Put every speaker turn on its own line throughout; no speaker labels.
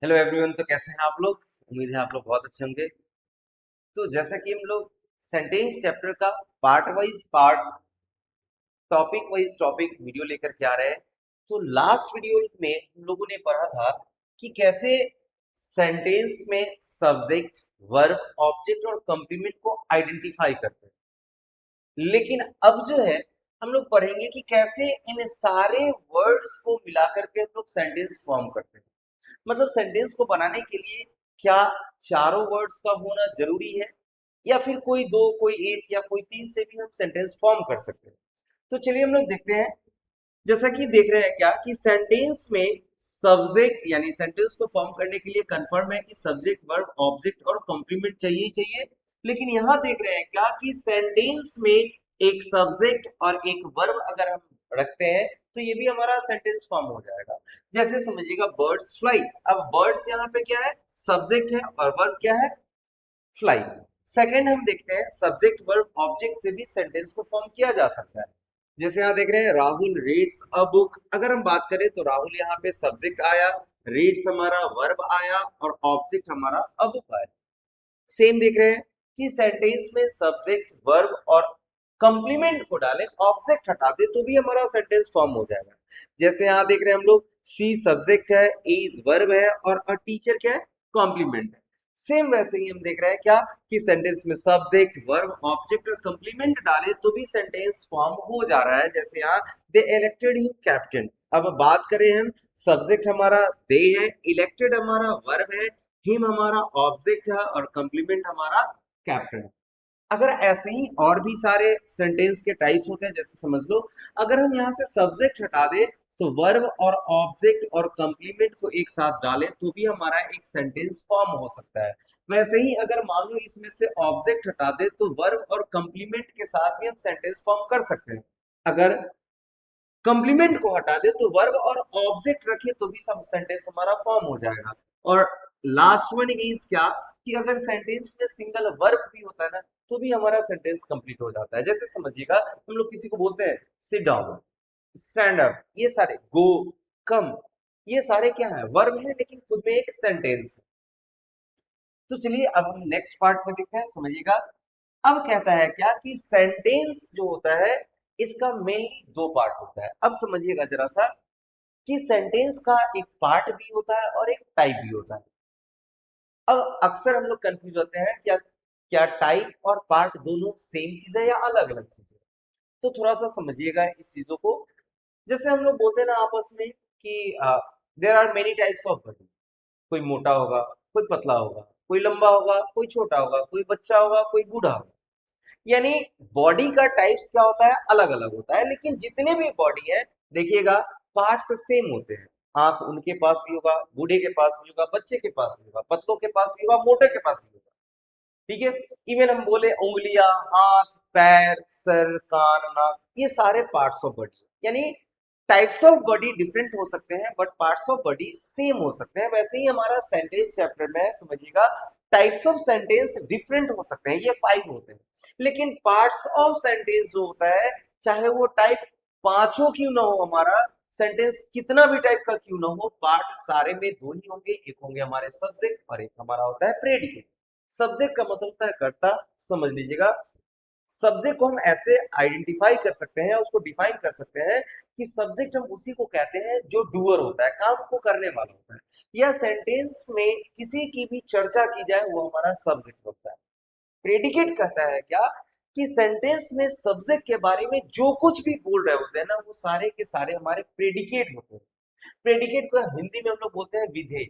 Hello everyone. तो कैसे हैं आप लोग? उम्मीद है आप लोग बहुत अच्छे होंगे। तो जैसा कि हम लोग सेंटेंस चैप्टर का part wise part, topic wise topic video लेकर के आ रहे हैं। तो लास्ट वीडियो में हम लोगों ने पढ़ा था कि कैसे सेंटेंस में सब्जेक्ट, वर्ब, ऑब्जेक्ट और कंप्लीमेंट को आइडेंटिफाई करते हैं। लेकिन अब जो है हम लोग पढ़ेंगे कि कैसे इन सारे वर्ड्स को मिलाकर के हम लोग सेंटेंस फॉर्म करते हैं। मतलब सेंटेंस को बनाने के लिए क्या चारों वर्ड्स का होना जरूरी है, या फिर कोई दो, कोई एक या कोई तीन से भी हम सेंटेंस फॉर्म कर सकते हैं। तो चलिए हम लोग देखते हैं। जैसा कि देख रहे हैं क्या कि सेंटेंस में सब्जेक्ट, यानी सेंटेंस को फॉर्म करने के लिए कंफर्म है कि सब्जेक्ट, वर्ब, ऑब्जेक्ट और कॉम्प्लीमेंट चाहिए ही चाहिए। लेकिन यहाँ देख रहे हैं क्या कि सेंटेंस में एक सब्जेक्ट और एक वर्ब अगर हम रखते हैं तो ये भी हमारा सेंटेंस फॉर्म हो जाएगा। जैसे समझिएगा बर्ड्स फ्लाई। अब बर्ड्स यहाँ पे क्या है? सब्जेक्ट है, और वर्ब क्या है? फ्लाई। सेकंड हम देखते हैं सब्जेक्ट, वर्ब, ऑब्जेक्ट से भी सेंटेंस को फॉर्म किया जा सकता है। जैसे यहाँ देख रहे हैं राहुल रीड्स अ बुक। अगर हम बात करें तो राहुल यहाँ पे सब्जेक्ट आया, रीड्स हमारा वर्ब आया और ऑब्जेक्ट हमारा अ बुक आया। सेम देख रहे हैं कि सेंटेंस में सब्जेक्ट, वर्ब और कंप्लीमेंट को डालें, ऑब्जेक्ट हटा दे तो भी हमारा सेंटेंस फॉर्म हो जाएगा। जैसे यहाँ देख रहे हैं हम लोग, शी सब्जेक्ट है, इज वर्ब है और अ टीचर क्या है? कॉम्प्लीमेंट है। सेम वैसे ही हम देख रहे हैं क्या कि सेंटेंस में सब्जेक्ट, वर्ब, ऑब्जेक्ट और कंप्लीमेंट डाले तो भी सेंटेंस फॉर्म हो जा रहा है। जैसे यहाँ दे इलेक्टेड हिम कैप्टन। अब बात करें हम, सब्जेक्ट हमारा दे है, इलेक्टेड हमारा वर्ब है, हिम हमारा ऑब्जेक्ट है और कंप्लीमेंट हमारा कैप्टन है। अगर ऐसे ही और भी सारे सेंटेंस के टाइप्स होते हैं, जैसे समझ लो अगर हम यहाँ से सब्जेक्ट हटा दे तो वर्ब और ऑब्जेक्ट और कंप्लीमेंट को एक साथ डालें तो भी हमारा एक सेंटेंस फॉर्म हो सकता है। वैसे ही अगर मान लो इसमें से ऑब्जेक्ट हटा दे तो वर्ब और कंप्लीमेंट के साथ भी हम सेंटेंस फॉर्म कर सकते हैं। अगर कंप्लीमेंट को हटा दे तो वर्ब और ऑब्जेक्ट रखे तो भी सब सेंटेंस हमारा फॉर्म हो जाएगा। और लास्ट वन इज क्या कि अगर सेंटेंस में सिंगल वर्ब भी होता है ना तो भी हमारा सेंटेंस कंप्लीट हो जाता है। जैसे समझिएगा हम लोग किसी को बोलते हैं सिट डाउन, स्टैंड अप, ये सारे गो, कम, ये सारे क्या है? वर्ब है लेकिन खुद में एक सेंटेंस है। तो चलिए अब हम नेक्स्ट पार्ट में देखते हैं, समझिएगा। अब कहता है क्या कि सेंटेंस जो होता है इसका मेनली दो पार्ट होता है। अब समझिएगा जरा सा कि सेंटेंस का एक पार्ट भी होता है और एक टाइप भी होता है। अब अक्सर हम लोग कंफ्यूज होते हैं क्या क्या टाइप और पार्ट दोनों सेम चीज है या अलग अलग चीज है। तो थोड़ा सा समझिएगा इस चीजों को। जैसे हम लोग बोलते हैं ना आपस में कि there are many types of body. कोई मोटा होगा, कोई पतला होगा, कोई लंबा होगा, कोई छोटा होगा, कोई बच्चा होगा, कोई बूढ़ा होगा। यानी बॉडी का टाइप्स क्या होता है? अलग अलग होता है। लेकिन जितने भी बॉडी है देखिएगा पार्ट्स सेम होते हैं। आंख उनके पास भी होगा, बूढ़े के पास भी होगा, बच्चे के पास भी होगा, पतलों के पास भी होगा, मोटे के पास भी होगा। ठीक है। इवन हम बोले उंगलियां, हाथ, पैर, सर, कान, नाक, ये सारे पार्ट्स ऑफ बॉडी। यानी टाइप्स ऑफ बॉडी डिफरेंट हो सकते हैं but parts of body same हो सकते हैं। वैसे ही हमारा सेंटेंस चैप्टर में समझिएगा टाइप्स ऑफ सेंटेंस डिफरेंट हो सकते हैं, ये 5 होते हैं। लेकिन पार्ट्स ऑफ सेंटेंस जो होता है, चाहे वो टाइप पांचों क्यों ना हो, हमारा सेंटेंस कितना भी टाइप का क्यों ना हो, पार्ट सारे में दो ही होंगे। एक होंगे हमारे सब्जेक्ट और एक हमारा होता है प्रेडिकेट। सब्जेक्ट का मतलब होता है कर्ता, समझ लीजिएगा। सब्जेक्ट को हम ऐसे आइडेंटिफाई कर सकते हैं, उसको डिफाइन कर सकते हैं कि सब्जेक्ट हम उसी को कहते हैं जो डूअर होता है, काम को करने वाला होता है। या सेंटेंस में किसी की भी चर्चा की जाए वो हमारा सब्जेक्ट होता है। प्रेडिकेट कहता है क्या कि सेंटेंस में सब्जेक्ट के बारे में जो कुछ भी बोल रहे होते हैं ना वो सारे के सारे हमारे प्रेडिकेट होते हैं। प्रेडिकेट को हिंदी में हम लोग बोलते हैं विधेय।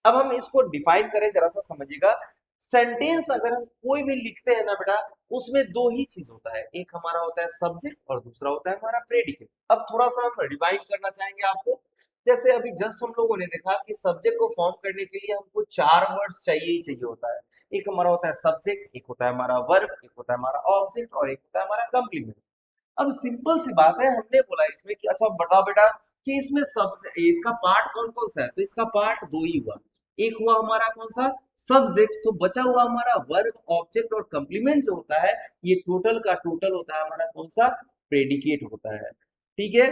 अब हम इसको डिफाइन करें, जरा सा समझिएगा। सेंटेंस अगर हम कोई भी लिखते हैं ना बेटा, उसमें दो ही चीज होता है, एक हमारा होता है सब्जेक्ट और दूसरा होता है हमारा प्रेडिकेट। अब थोड़ा सा हम रिवाइंड करना चाहेंगे आपको। जैसे अभी जस्ट हम लोगों ने देखा कि सब्जेक्ट को फॉर्म करने के लिए हमको 4 वर्ड्स चाहिए ही चाहिए होता है। एक हमारा होता है सब्जेक्ट, एक होता है हमारा वर्ब, एक होता है हमारा ऑब्जेक्ट और एक होता है हमारा कंप्लीमेंट। अब सिंपल सी बात है, हमने बोला इसमें कि अच्छा बताओ बेटा कि इसमें सब इसका पार्ट कौन कौन सा है, तो इसका पार्ट दो ही हुआ। एक हुआ हमारा कौन सा? सब्जेक्ट। तो बचा हुआ हमारा वर्ब, ऑब्जेक्ट और कंप्लीमेंट जो होता है, ये टोटल का टोटल होता है हमारा कौन सा? प्रेडिकेट होता है। ठीक है।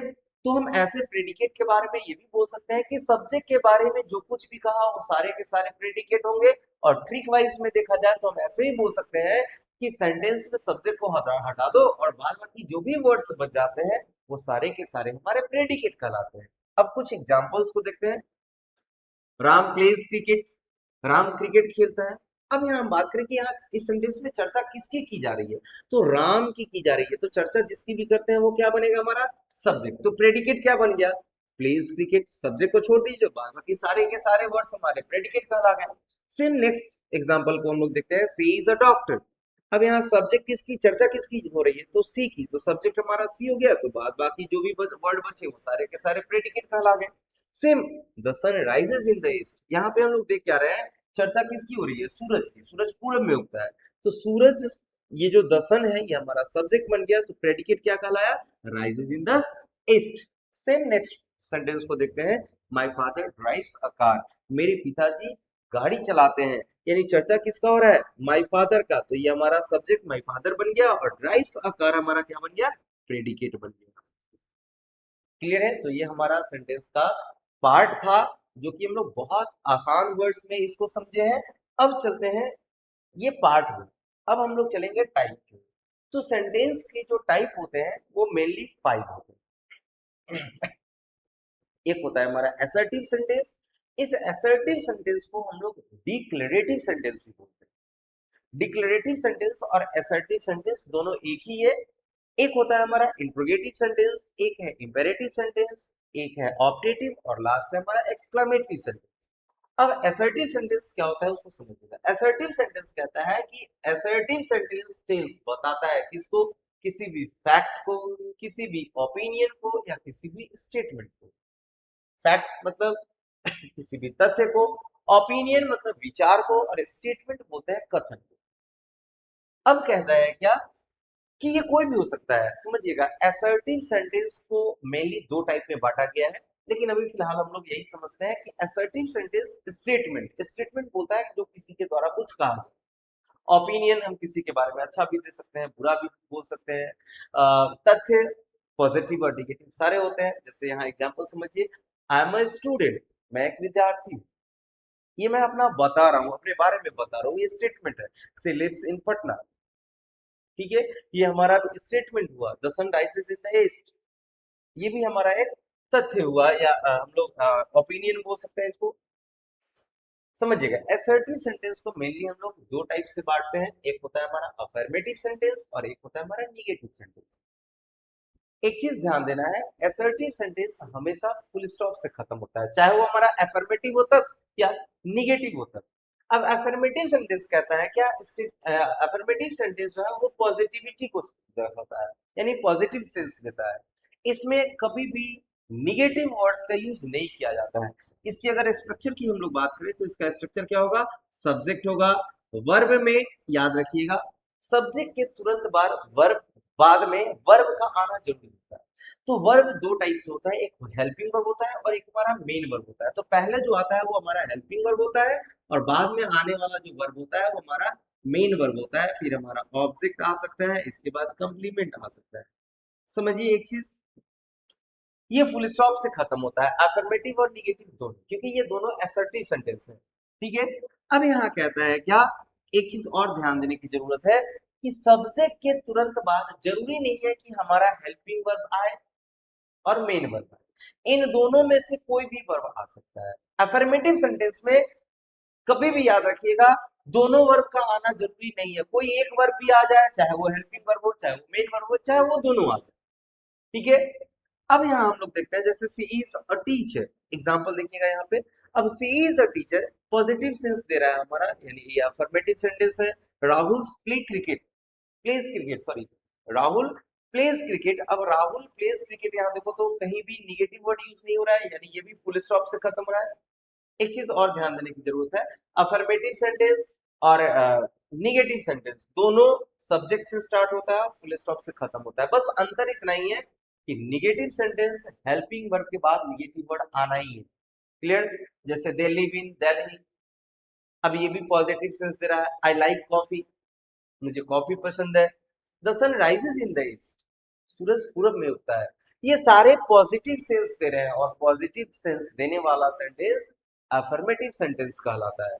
तो हम ऐसे प्रेडिकेट के बारे में ये भी बोल सकते हैं कि सब्जेक्ट के बारे में जो कुछ भी कहा वो सारे के सारे प्रेडिकेट होंगे। और ट्रिक वाइज में देखा जाए तो हम ऐसे ही बोल सकते हैं कि सेंटेंस में सब्जेक्ट को हटा दो और बाद बाकी जो भी वर्ड्स बच जाते हैं वो सारे के सारे हमारे प्रेडिकेट कहलाते हैं। अब कुछ एग्जांपल्स को देखते हैं। Ram pledge cricket, Ram cricket खेलता है। अब यहाँ हम बात करें कि यहाँ इस सेंटेंस में चर्चा किसकी की जा रही है, तो राम की जा रही है, तो चर्चा जिसकी भी करते हैं वो क्या बनेगा हमारा सब्जेक्ट। तो प्रेडिकेट क्या बन गया, प्लेज क्रिकेट। सब्जेक्ट को छोड़ दीजिए, बाकी सारे के सारे वर्ड्स हमारे प्रेडिकेट कहला गए। सेम नेक्स्ट एग्जांपल को हम लोग देखते हैं, सी इज अ डॉक्टर। अब यहाँ सब्जेक्ट किसकी, चर्चा किसकी हो रही है, तो सी की, तो सब्जेक्ट हमारा सी हो गया, तो बाद बाकी जो भी वर्ड बचे वो सारे के सारे प्रेडिकेट कहला गए। Same the sun rises in the east, यहाँ पे हम लोग देख क्या रहे हैं, चर्चा किसकी हो रही है, सूरज की। सूरज पूरब में उगता है, तो सूरज, ये जो द सन है ये हमारा सब्जेक्ट बन गया, तो प्रेडिकेट क्या कहलाया, rises in the east. Same next sentence को देखते हैं, my father drives a car. मेरे पिताजी गाड़ी चलाते हैं, यानी चर्चा किसका हो रहा है, माय फादर का, तो ये हमारा सब्जेक्ट माय फादर बन गया और ड्राइव्स अ कार हमारा क्या बन गया, प्रेडिकेट बन गया। क्लियर है, तो ये हमारा सेंटेंस का पार्ट था जो कि हम लोग बहुत आसान वर्ड्स में इसको समझे हैं। अब चलते हैं, ये पार्ट हो, अब हम लोग चलेंगे टाइप के। तो सेंटेंस के जो टाइप होते हैं वो मेनली 5 होते हैं। एक होता है हमारा असर्टिव सेंटेंस। इस असर्टिव सेंटेंस को हम लोग डिक्लेरेटिव सेंटेंस भी बोलते हैं। डिक्लेरेटिव सेंटेंस और असर्टिव सेंटेंस दोनों एक ही है। एक होता है हमारा इंट्रोगेटिव सेंटेंस, एक है इंपेरेटिव सेंटेंस, एक है ऑप्टेटिव और लास्ट है हमारा एक्सक्लेमेटरी सेंटेंस। अब असर्टिव सेंटेंस क्या होता है उसको समझिएगा। असर्टिव सेंटेंस कहता है कि असर्टिव सेंटेंस टेल्स बताता है किसको, किसी भी फैक्ट को, किसी भी ओपिनियन को या किसी भी स्टेटमेंट को। फैक्ट मतलब किसी भी तथ्य को, ओपिनियन मतलब विचार को, और स्टेटमेंट बोलते हैं कथन को। अब कहता है क्या कि ये कोई भी हो सकता है, समझिएगा। असर्टिव सेंटेंस को मेनली 2 टाइप में बांटा गया है, लेकिन अभी फिलहाल हम लोग यही समझते हैं कि असर्टिव सेंटेंस स्टेटमेंट, स्टेटमेंट बोलता है जो किसी के द्वारा कुछ कहा जाए। ओपिनियन हम किसी के बारे में अच्छा भी दे सकते हैं, बुरा भी बोल सकते हैं। तथ्य पॉजिटिव और नेगेटिव सारे होते हैं। जैसे यहाँ एग्जांपल समझिए, आई एम अ स्टूडेंट, मैं एक विद्यार्थी हूँ। ये मैं अपना बता रहा हूँ, अपने बारे में बता रहा हूँ, ये स्टेटमेंट है। से लिव्स इन पटना, ठीक है, ये हमारा स्टेटमेंट हुआ। The sun rises in the east, ये भी हमारा एक तथ्य हुआ, या हम लोग ओपिनियन बोल सकते हैं इसको। समझिएगा, असर्टिव सेंटेंस को मेनली हम लोग 2 टाइप से बांटते हैं। एक होता है हमारा अफर्मेटिव सेंटेंस और एक होता है हमारा निगेटिव सेंटेंस। एक चीज ध्यान देना है, असर्टिव सेंटेंस हमेशा फुल स्टॉप से खत्म होता है, चाहे वो हमारा अफर्मेटिव हो तब या निगेटिव हो तब। अब अफर्मेटिव सेंटेंस कहता है क्या, अफर्मेटिव सेंटेंस जो है वो पॉजिटिविटी को दर्शाता है, यानी पॉजिटिव सेंस देता है। इसमें कभी भी निगेटिव वर्ड्स का यूज नहीं किया जाता है। इसकी अगर स्ट्रक्चर की हम लोग बात करें तो इसका स्ट्रक्चर क्या होगा, सब्जेक्ट होगा, वर्ब में, याद रखिएगा, सब्जेक्ट के तुरंत बाद में वर्ब का आना जरूरी होता है। तो वर्ब 2 टाइप से होता है, एक हेल्पिंग वर्ब होता है और एक हमारा मेन वर्ब होता है। तो पहले जो आता है वो हमारा हेल्पिंग वर्ब होता है और बाद में आने वाला जो वर्ब होता है वो हमारा मेन वर्ब होता है। फिर हमारा ऑब्जेक्ट आ सकता है, इसके बाद कंप्लीमेंट आ सकता है। समझिए एक चीज, ये फुल स्टॉप से खत्म होता है, अफर्मेटिव और निगेटिव दोनों, क्योंकि ये दोनों असर्टिव सेंटेंस है। ठीक है, अब यहाँ कहता है क्या, एक चीज और ध्यान देने की जरूरत है कि सब्जेक्ट के तुरंत बाद जरूरी नहीं है कि हमारा हेल्पिंग वर्ब आए और मेन वर्ब आए, इन दोनों में से कोई भी वर्ब आ सकता है। अफर्मेटिव सेंटेंस में कभी भी याद रखिएगा, दोनों वर्ब का आना जरूरी नहीं है, कोई एक वर्ब भी आ जाए, चाहे वो हेल्पिंग वर्ब हो, चाहे वो मेन वर्ब हो, चाहे वो दोनों आ जाए। ठीक है, अब यहाँ हम लोग देखते हैं, जैसे she is a teacher, example देखिएगा यहाँ पे। अब she is a teacher positive sense दे रहा है हमारा, यानी ये अफर्मेटिव सेंटेंस है। Rahul play cricket, plays cricket, sorry, Rahul plays cricket. अब राहुल प्लेज क्रिकेट, यहाँ देखो तो कहीं भी निगेटिव वर्ड यूज नहीं हो रहा है, यानी ये भी फुल स्टॉप से खत्म हो रहा है। एक चीज और ध्यान देने की जरूरत है, अफर्मेटिव सेंटेंस और निगेटिव सेंटेंस दोनों सब्जेक्ट से स्टार्ट होता है, फुल स्टॉप से खत्म होता है। बस अंतर इतना ही है कि निगेटिव सेंटेंस हेल्पिंग वर्ब के बाद निगेटिव वर्ड आना ही है। क्लियर, जैसे दे लिव इन दिल्ली, अब ये भी पॉजिटिव सेंस दे रहा है। आई लाइक कॉफी, मुझे कॉफी पसंद है। The sun rises in the east, सूरज पूरब में उगता है, ये सारे पॉजिटिव सेंस दे रहे हैं और पॉजिटिव सेंस देने वाला सेंटेंस अफर्मेटिव सेंटेंस कहलाता है।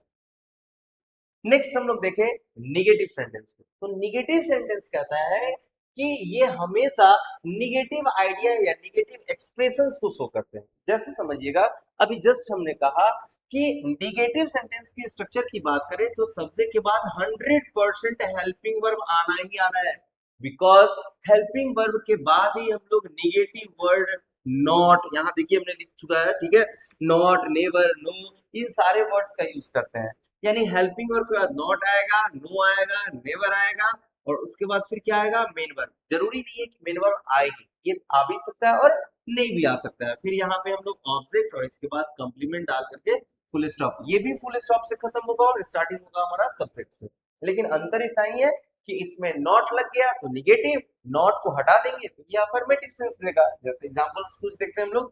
नेक्स्ट हम लोग देखें निगेटिव सेंटेंस को। तो निगेटिव सेंटेंस कहता है कि ये हमेशा निगेटिव आइडिया या निगेटिव एक्सप्रेशंस को शो करते हैं। जैसे समझिएगा, अभी जस्ट हमने कहा कि निगेटिव सेंटेंस की स्ट्रक्चर की बात करें तो सब्जेक्ट के बाद 100% हेल्पिंग वर्ब आना ही आना है, बिकॉज हेल्पिंग वर्ब के बाद ही हम लोग निगेटिव वर्ड नॉट, यहाँ देखिए हमने लिख चुका है, ठीक है, नॉट, नेवर, नो, इन सारे वर्ड्स का यूज करते हैं। यानी हेल्पिंग वर्ब के बाद नॉट आएगा, नो आएगा, नेवर आएगा और उसके बाद फिर क्या आएगा, मेन वर्ब। जरूरी नहीं है कि मेन वर्ब आए ही, ये आ भी सकता है और नहीं भी आ सकता है। फिर यहाँ पे हम लोग ऑब्जेक्ट और इसके बाद कंप्लीमेंट डाल करके फुल स्टॉप, ये भी फुल स्टॉप से खत्म होगा और स्टार्टिंग होगा हमारा सब्जेक्ट से। लेकिन अंतर इतना ही है कि इसमें नॉट लग गया तो निगेटिव, नॉट को हटा देंगे तो ये अफर्मेटिव सेंस देगा। जैसे एग्जांपल्स कुछ देखते हैं हम लोग,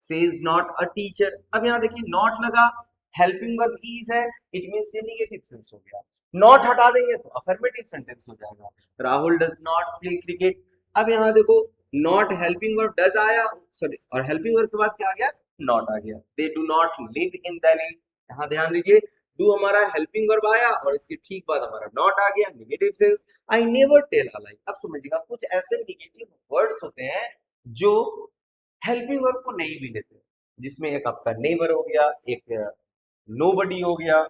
सेज नॉट अ टीचर। अब यहाँ देखिए नॉट लगा, हेल्पिंग वर्ब इज है, इट मींस ये निगेटिव सेंस हो गया। नॉट हटा देंगे तो अफर्मेटिव सेंटेंस हो जाएगा। Rahul does not play cricket. अब यहाँ देखो नॉट हेल्पिंग वर्ब डज आया, सॉरी, और हेल्पिंग वर्ब के बाद क्या आ गया, नॉट आ गया। They do not live in Delhi. यहाँ ध्यान दीजिए, डू हमारा हेल्पिंग वर्ब आया और इसके ठीक बाद हमारा नॉट आ गया, negative sense. I never tell a lie. अब समझिएगा कुछ ऐसे निगेटिव वर्ड्स होते हैं जो हेल्पिंग वर्ब को नहीं भी लेते, जिसमें एक आपका नेवर हो गया, एक नोबडी हो गया,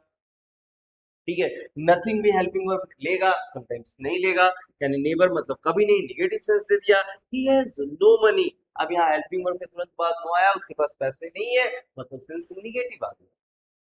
ठीक है। नथिंग भी हेल्पिंग वर्ब लेगा, समटाइम्स नहीं लेगा। यानी नेवर मतलब कभी नहीं, निगेटिव सेंस दे दिया। He has no money. अब यहाँ हेल्पिंग वर्ब के तुरंत बाद नो आया, उसके पास पैसे नहीं है, मतलब सेंस निगेटिव आ गया।